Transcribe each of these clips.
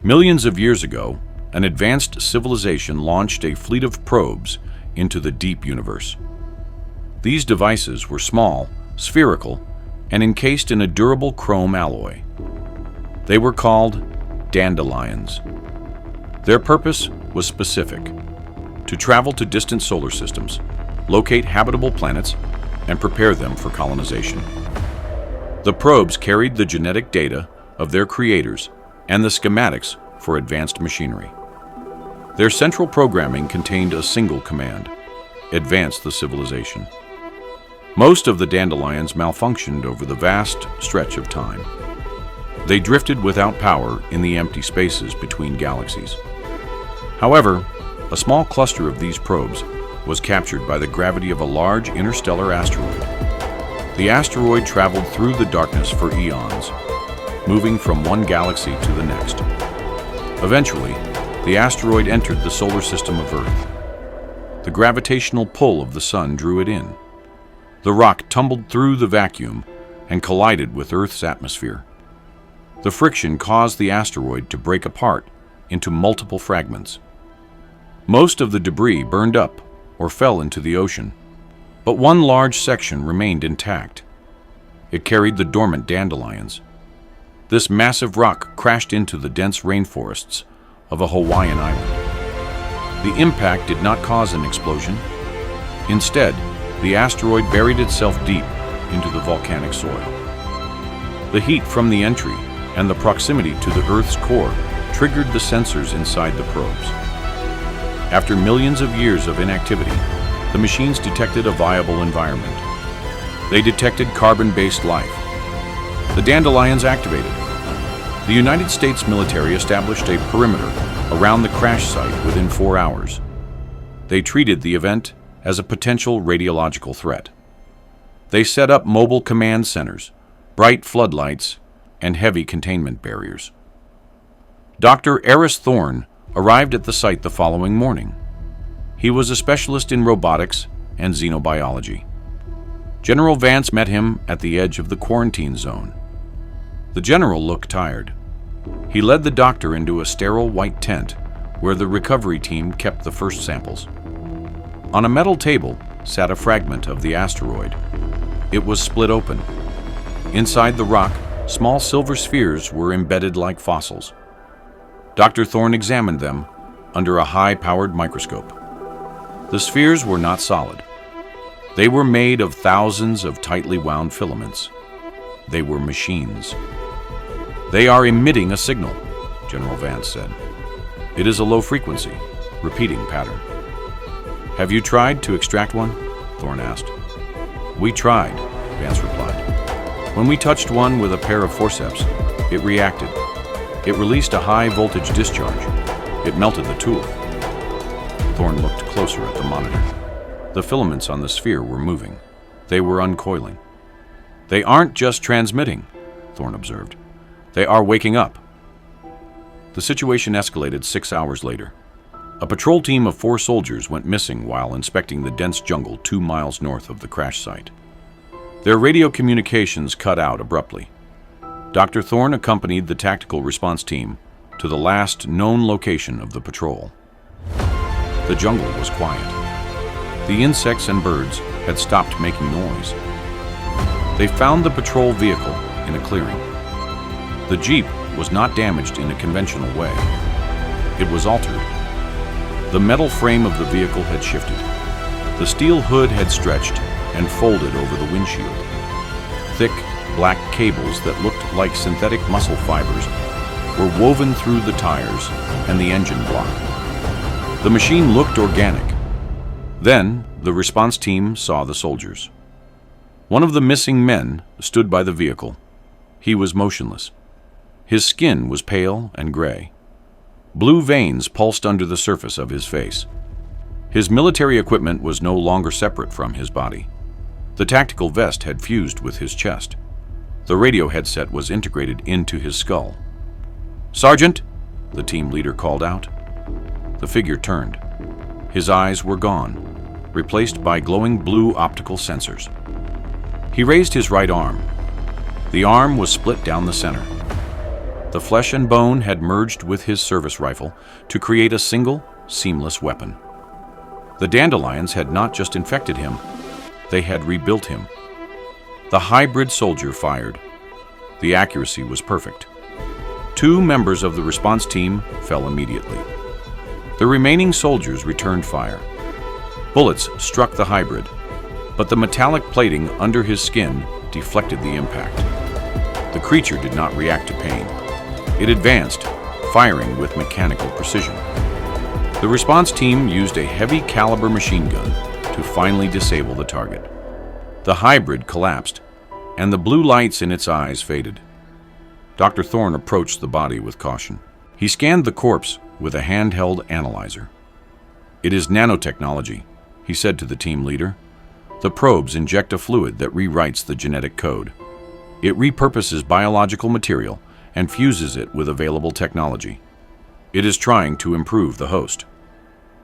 Millions of years ago, an advanced civilization launched a fleet of probes into the deep universe. These devices were small, spherical, and encased in a durable chrome alloy. They were called dandelions. Their purpose was specific: to travel to distant solar systems, locate habitable planets, and prepare them for colonization. The probes carried the genetic data of their creators and the schematics for advanced machinery. Their central programming contained a single command: advance the civilization. Most of the dandelions malfunctioned over the vast stretch of time. They drifted without power in the empty spaces between galaxies. However, a small cluster of these probes was captured by the gravity of a large interstellar asteroid. The asteroid traveled through the darkness for eons, moving from one galaxy to the next. Eventually, the asteroid entered the solar system of Earth. The gravitational pull of the sun drew it in. The rock tumbled through the vacuum and collided with Earth's atmosphere. The friction caused the asteroid to break apart into multiple fragments. Most of the debris burned up or fell into the ocean, but one large section remained intact. It carried the dormant dandelions. This massive rock crashed into the dense rainforests of a Hawaiian island. The impact did not cause an explosion. Instead, the asteroid buried itself deep into the volcanic soil. The heat from the entry and the proximity to the Earth's core triggered the sensors inside the probes. After millions of years of inactivity, the machines detected a viable environment. They detected carbon-based life. The dandelions activated. The United States military established a perimeter around the crash site within 4 hours. They treated the event as a potential radiological threat. They set up mobile command centers, bright floodlights, and heavy containment barriers. Dr. Eris Thorne arrived at the site the following morning. He was a specialist in robotics and xenobiology. General Vance met him at the edge of the quarantine zone. The general looked tired. He led the doctor into a sterile white tent where the recovery team kept the first samples. On a metal table sat a fragment of the asteroid. It was split open. Inside the rock, small silver spheres were embedded like fossils. Dr. Thorne examined them under a high-powered microscope. The spheres were not solid. They were made of thousands of tightly wound filaments. They were machines. "They are emitting a signal," General Vance said. "It is a low-frequency, repeating pattern." "Have you tried to extract one?" Thorne asked. "We tried," Vance replied. "When we touched one with a pair of forceps, it reacted. It released a high-voltage discharge. It melted the tool." Thorne looked closer at the monitor. The filaments on the sphere were moving. They were uncoiling. "They aren't just transmitting," Thorne observed. "They are waking up." The situation escalated 6 hours later. A patrol team of 4 soldiers went missing while inspecting the dense jungle 2 miles north of the crash site. Their radio communications cut out abruptly. Dr. Thorne accompanied the tactical response team to the last known location of the patrol. The jungle was quiet. The insects and birds had stopped making noise. They found the patrol vehicle in a clearing. The Jeep was not damaged in a conventional way. It was altered. The metal frame of the vehicle had shifted. The steel hood had stretched and folded over the windshield. Thick, black cables that looked like synthetic muscle fibers were woven through the tires and the engine block. The machine looked organic. Then, the response team saw the soldiers. One of the missing men stood by the vehicle. He was motionless. His skin was pale and gray. Blue veins pulsed under the surface of his face. His military equipment was no longer separate from his body. The tactical vest had fused with his chest. The radio headset was integrated into his skull. "Sergeant!" the team leader called out. The figure turned. His eyes were gone, replaced by glowing blue optical sensors. He raised his right arm. The arm was split down the center. The flesh and bone had merged with his service rifle to create a single, seamless weapon. The Dandelions had not just infected him, they had rebuilt him. The hybrid soldier fired. The accuracy was perfect. 2 members of the response team fell immediately. The remaining soldiers returned fire. Bullets struck the hybrid, but the metallic plating under his skin deflected the impact. The creature did not react to pain. It advanced, firing with mechanical precision. The response team used a heavy caliber machine gun to finally disable the target. The hybrid collapsed, and the blue lights in its eyes faded. Dr. Thorne approached the body with caution. He scanned the corpse with a handheld analyzer. "It is nanotechnology," he said to the team leader. "The probes inject a fluid that rewrites the genetic code. It repurposes biological material and fuses it with available technology. It is trying to improve the host."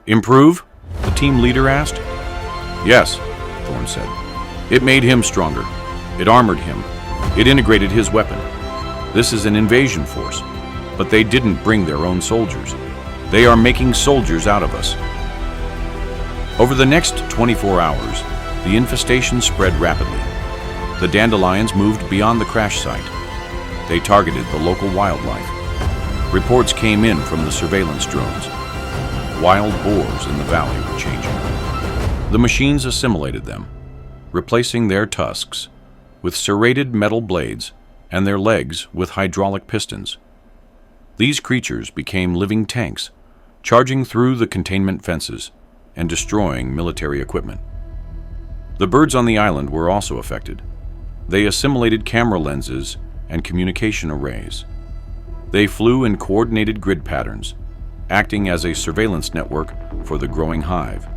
"Improve?" the team leader asked. "Yes," Thorne said. "It made him stronger. It armored him. It integrated his weapon. This is an invasion force, but they didn't bring their own soldiers. They are making soldiers out of us." Over the next 24 hours, the infestation spread rapidly. The Dandelions moved beyond the crash site. They targeted the local wildlife. Reports came in from the surveillance drones. Wild boars in the valley were changing. The machines assimilated them, replacing their tusks with serrated metal blades and their legs with hydraulic pistons. These creatures became living tanks, charging through the containment fences and destroying military equipment. The birds on the island were also affected. They assimilated camera lenses and communication arrays. They flew in coordinated grid patterns, acting as a surveillance network for the growing hive.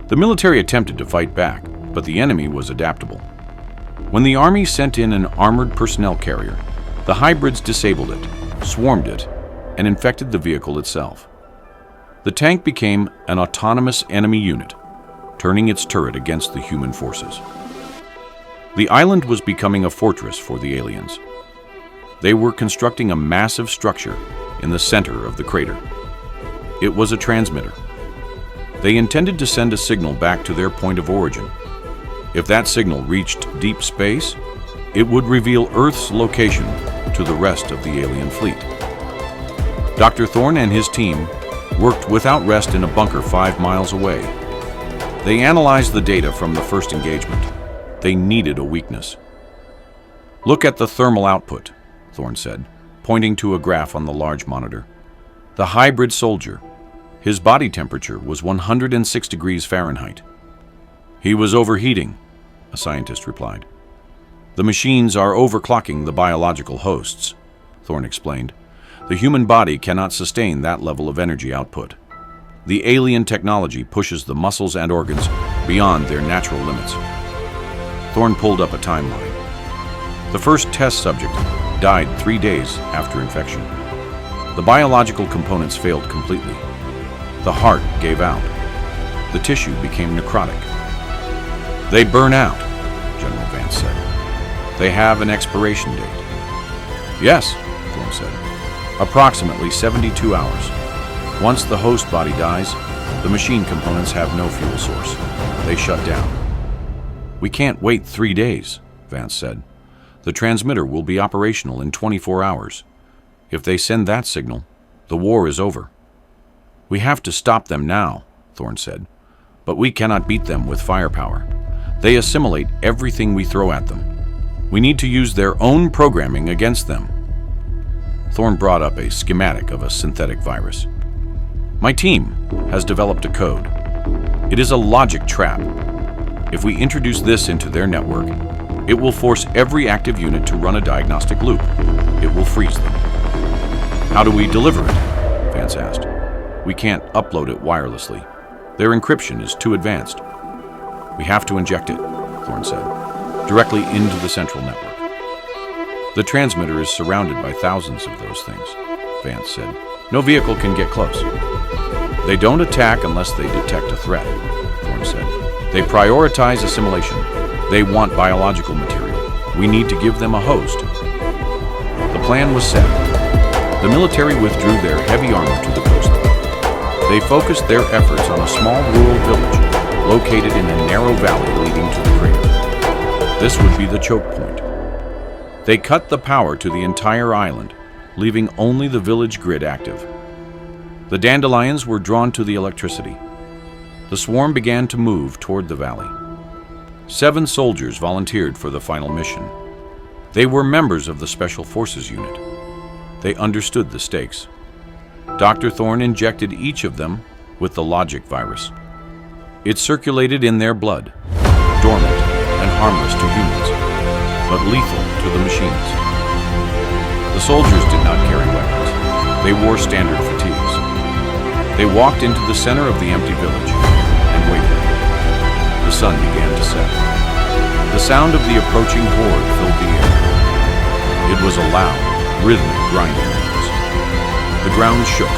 The military attempted to fight back, but the enemy was adaptable. When the army sent in an armored personnel carrier, the hybrids disabled it, swarmed it, and infected the vehicle itself. The tank became an autonomous enemy unit, turning its turret against the human forces. The island was becoming a fortress for the aliens. They were constructing a massive structure in the center of the crater. It was a transmitter. They intended to send a signal back to their point of origin. If that signal reached deep space, it would reveal Earth's location to the rest of the alien fleet. Dr. Thorne and his team worked without rest in a bunker 5 miles away. They analyzed the data from the first engagement. They needed a weakness. "Look at the thermal output," Thorne said, pointing to a graph on the large monitor. The hybrid soldier, his body temperature was 106 degrees Fahrenheit. "He was overheating," a scientist replied. "The machines are overclocking the biological hosts," Thorne explained. "The human body cannot sustain that level of energy output. The alien technology pushes the muscles and organs beyond their natural limits." Thorne pulled up a timeline. The first test subject died 3 days after infection. The biological components failed completely. The heart gave out. The tissue became necrotic. "They burn out," General Vance said. "They have an expiration date." "Yes," Thorne said. "Approximately 72 hours. Once the host body dies, the machine components have no fuel source. They shut down." "We can't wait 3 days," Vance said. "The transmitter will be operational in 24 hours. If they send that signal, the war is over." "We have to stop them now," Thorne said. "But we cannot beat them with firepower. They assimilate everything we throw at them. We need to use their own programming against them." Thorne brought up a schematic of a synthetic virus. "My team has developed a code. It is a logic trap. If we introduce this into their network, it will force every active unit to run a diagnostic loop. It will freeze them." "How do we deliver it?" Vance asked. "We can't upload it wirelessly. Their encryption is too advanced." "We have to inject it," Thorne said, "directly into the central network." "The transmitter is surrounded by thousands of those things," Vance said. "No vehicle can get close." "They don't attack unless they detect a threat," Thorne said. "They prioritize assimilation. They want biological material. We need to give them a host." The plan was set. The military withdrew their heavy armor to the coast. They focused their efforts on a small rural village located in a narrow valley leading to the crater. This would be the choke point. They cut the power to the entire island, leaving only the village grid active. The dandelions were drawn to the electricity. The swarm began to move toward the valley. 7 soldiers volunteered for the final mission. They were members of the Special Forces unit. They understood the stakes. Dr. Thorne injected each of them with the logic virus. It circulated in their blood, dormant and harmless to humans, but lethal to the machines. The soldiers did not carry weapons. They wore standard fatigues. They walked into the center of the empty village and waited. The sun began to set. The sound of the approaching horde filled the air. It was a loud, rhythmic grinding noise. The ground shook.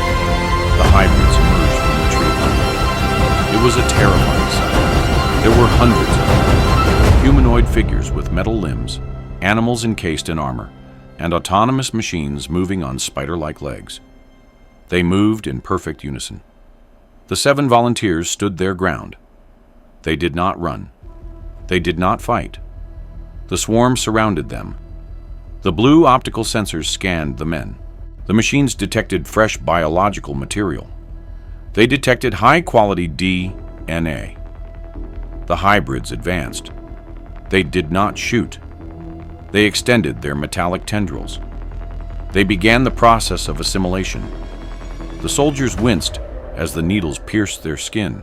The hybrids emerged from the tree line. It was a terrifying sight. There were hundreds of them. Humanoid figures with metal limbs, animals encased in armor, and autonomous machines moving on spider-like legs. They moved in perfect unison. The 7 volunteers stood their ground. They did not run. They did not fight. The swarm surrounded them. The blue optical sensors scanned the men. The machines detected fresh biological material. They detected high-quality DNA. The hybrids advanced. They did not shoot. They extended their metallic tendrils. They began the process of assimilation. The soldiers winced as the needles pierced their skin.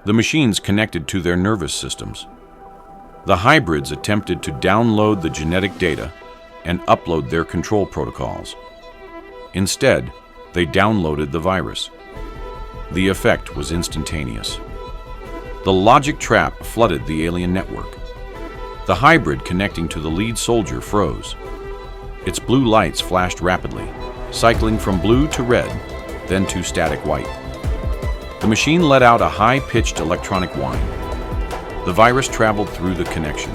The machines connected to their nervous systems. The hybrids attempted to download the genetic data and upload their control protocols. Instead, they downloaded the virus. The effect was instantaneous. The logic trap flooded the alien network. The hybrid connecting to the lead soldier froze. Its blue lights flashed rapidly, cycling from blue to red, then to static white. The machine let out a high-pitched electronic whine. The virus traveled through the connection.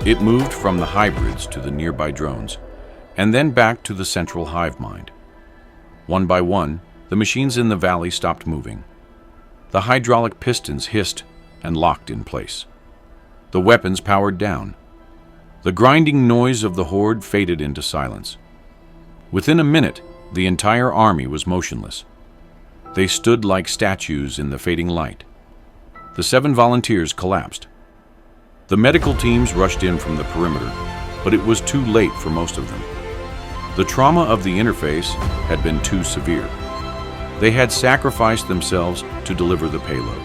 It moved from the hybrids to the nearby drones, and then back to the central hive mind. One by one, the machines in the valley stopped moving. The hydraulic pistons hissed and locked in place. The weapons powered down. The grinding noise of the horde faded into silence. Within a minute, the entire army was motionless. They stood like statues in the fading light. The 7 volunteers collapsed. The medical teams rushed in from the perimeter, but it was too late for most of them. The trauma of the interface had been too severe. They had sacrificed themselves to deliver the payload.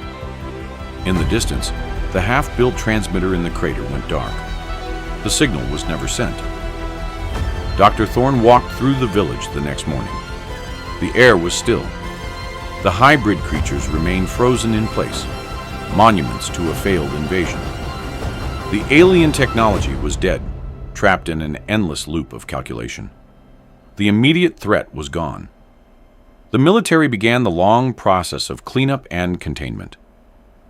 In the distance, the half-built transmitter in the crater went dark. The signal was never sent. Dr. Thorne walked through the village the next morning. The air was still. The hybrid creatures remained frozen in place, monuments to a failed invasion. The alien technology was dead, trapped in an endless loop of calculation. The immediate threat was gone. The military began the long process of cleanup and containment.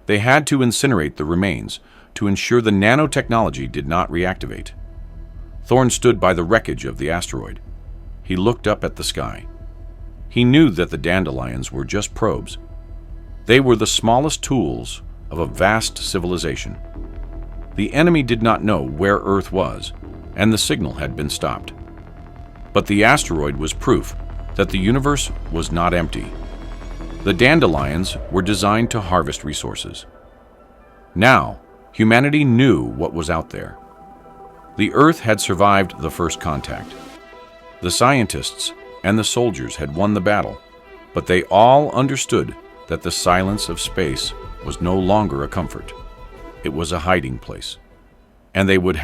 They had to incinerate the remains to ensure the nanotechnology did not reactivate. Thorne stood by the wreckage of the asteroid. He looked up at the sky. He knew that the dandelions were just probes. They were the smallest tools of a vast civilization. The enemy did not know where Earth was, and the signal had been stopped. But the asteroid was proof that the universe was not empty. The dandelions were designed to harvest resources. Now, humanity knew what was out there. The Earth had survived the first contact. The scientists and the soldiers had won the battle, but they all understood that the silence of space was no longer a comfort. It was a hiding place, and they would